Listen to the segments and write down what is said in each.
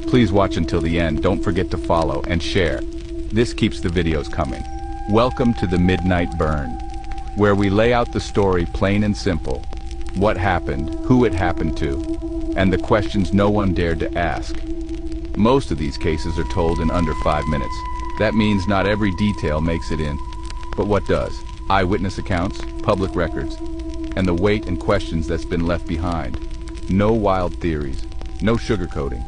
Please watch until the end. Don't forget to follow and share. This keeps the videos coming. Welcome to the Midnight Burn, where we lay out the story plain and simple. What happened, who it happened to, and the questions no one dared to ask. Most of these cases are told in under 5 minutes. That means not every detail makes it in. But what does? Eyewitness accounts, public records, and the weight and questions that's been left behind. No wild theories, no sugarcoating.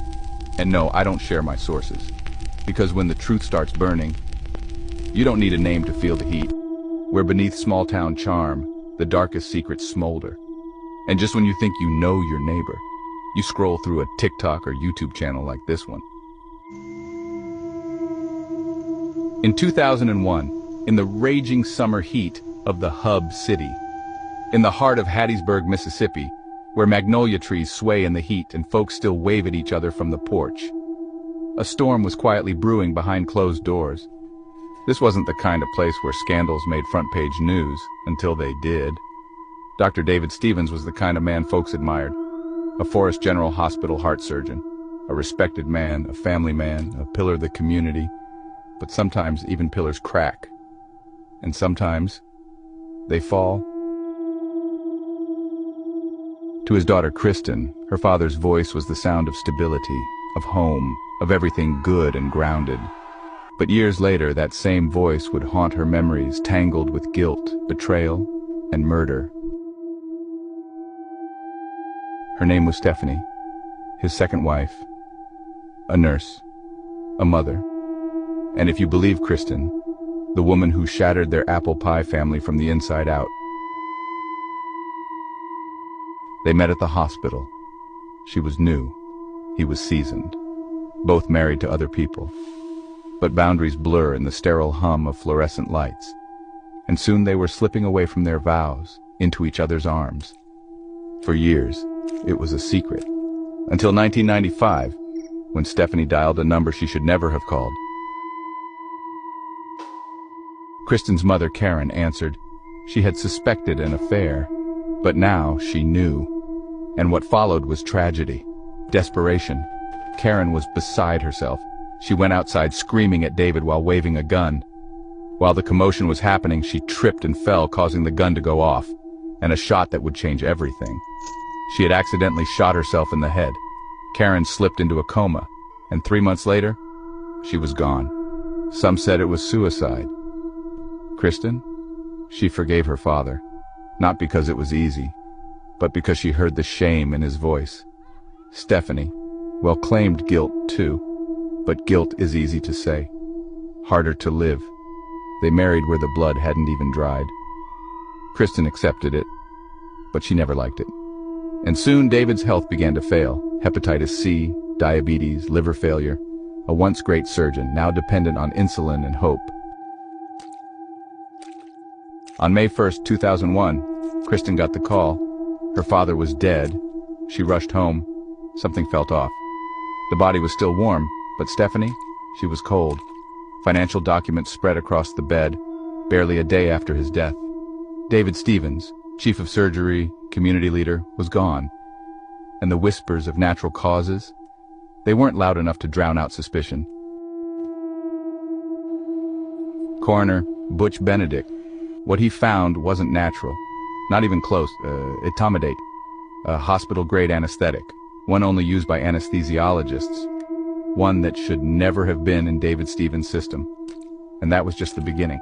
And no, I don't share my sources. Because when the truth starts burning, you don't need a name to feel the heat. Where beneath small-town charm, the darkest secrets smolder. And just when you think you know your neighbor, you scroll through a TikTok or YouTube channel like this one. In 2001, in the raging summer heat of the hub city, in the heart of Hattiesburg, Mississippi, where magnolia trees sway in the heat and folks still wave at each other from the porch, a storm was quietly brewing behind closed doors. This wasn't the kind of place where scandals made front-page news, until they did. Dr. David Stevens was the kind of man folks admired. A Forest General Hospital heart surgeon, a respected man, a family man, a pillar of the community, but sometimes even pillars crack. And sometimes they fall. To his daughter Kristen, her father's voice was the sound of stability, of home, of everything good and grounded. But years later, that same voice would haunt her memories, tangled with guilt, betrayal, and murder. Her name was Stephanie, his second wife, a nurse, a mother, and if you believe Kristen, the woman who shattered their apple pie family from the inside out. They met at the hospital. She was new, he was seasoned, both married to other people. But boundaries blur in the sterile hum of fluorescent lights, and soon they were slipping away from their vows, into each other's arms. For years, it was a secret, until 1995, when Stephanie dialed a number she should never have called. Kristen's mother, Karen, answered. She had suspected an affair, but now she knew. And what followed was tragedy, desperation. Karen was beside herself. She went outside screaming at David while waving a gun. While the commotion was happening, she tripped and fell, causing the gun to go off, and a shot that would change everything. She had accidentally shot herself in the head. Karen slipped into a coma, and 3 months later, she was gone. Some said it was suicide. Kristen? She forgave her father, not because it was easy, but because she heard the shame in his voice. Stephanie, well, claimed guilt too, but guilt is easy to say, harder to live. They married where the blood hadn't even dried. Kristen accepted it, but she never liked it. And soon David's health began to fail. Hepatitis C, diabetes, liver failure. A once great surgeon, now dependent on insulin and hope. On May 1st, 2001, Kristen got the call. Her father was dead. She rushed home. Something felt off. The body was still warm, but Stephanie, she was cold. Financial documents spread across the bed, barely a day after his death. David Stevens, chief of surgery, community leader, was gone. And the whispers of natural causes, they weren't loud enough to drown out suspicion. Coroner Butch Benedict, what he found wasn't natural, not even close. Etomidate, a hospital-grade anesthetic, one only used by anesthesiologists, one that should never have been in David Stevens' system. And that was just the beginning.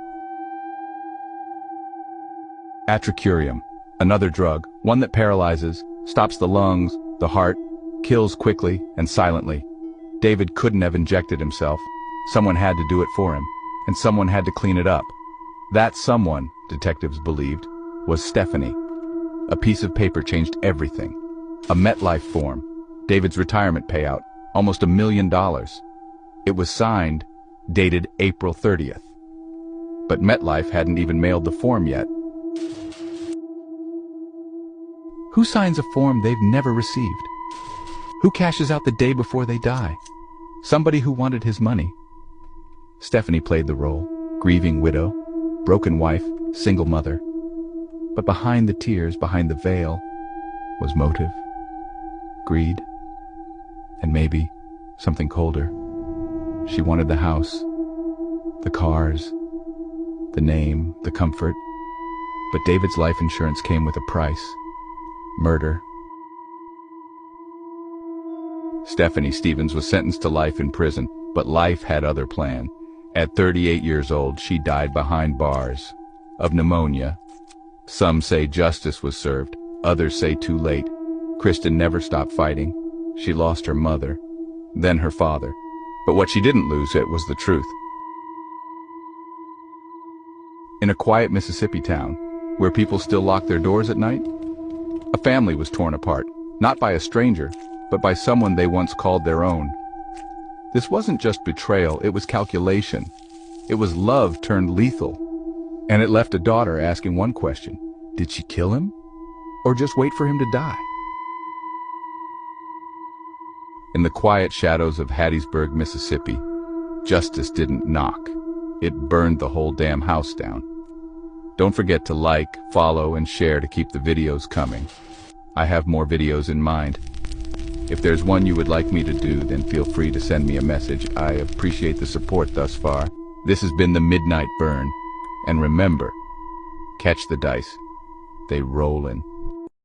Atracurium, another drug, one that paralyzes, stops the lungs, the heart, kills quickly and silently. David couldn't have injected himself. Someone had to do it for him, and someone had to clean it up. That someone, detectives believed, was Stephanie. A piece of paper changed everything. A MetLife form, David's retirement payout, almost $1 million. It was signed, dated April 30th. But MetLife hadn't even mailed the form yet. Who signs a form they've never received? Who cashes out the day before they die? Somebody who wanted his money. Stephanie played the role, grieving widow, broken wife, single mother. But behind the tears, behind the veil, was motive, greed, and maybe something colder. She wanted the house, the cars, the name, the comfort. But David's life insurance came with a price: murder. Stephanie Stevens was sentenced to life in prison, but life had other plan. At 38 years old, she died behind bars of pneumonia. Some say justice was served, others say too late. Kristen never stopped fighting. She lost her mother, then her father. But what she didn't lose yet was the truth. In a quiet Mississippi town, where people still lock their doors at night, a family was torn apart, not by a stranger, but by someone they once called their own. This wasn't just betrayal, it was calculation. It was love turned lethal. And it left a daughter asking one question: did she kill him, or just wait for him to die? In the quiet shadows of Hattiesburg, Mississippi, justice didn't knock. It burned the whole damn house down. Don't forget to like, follow, and share to keep the videos coming. I have more videos in mind. If there's one you would like me to do, then feel free to send me a message. I appreciate the support thus far. This has been the Midnight Burn. And remember, catch the dice. They rollin'.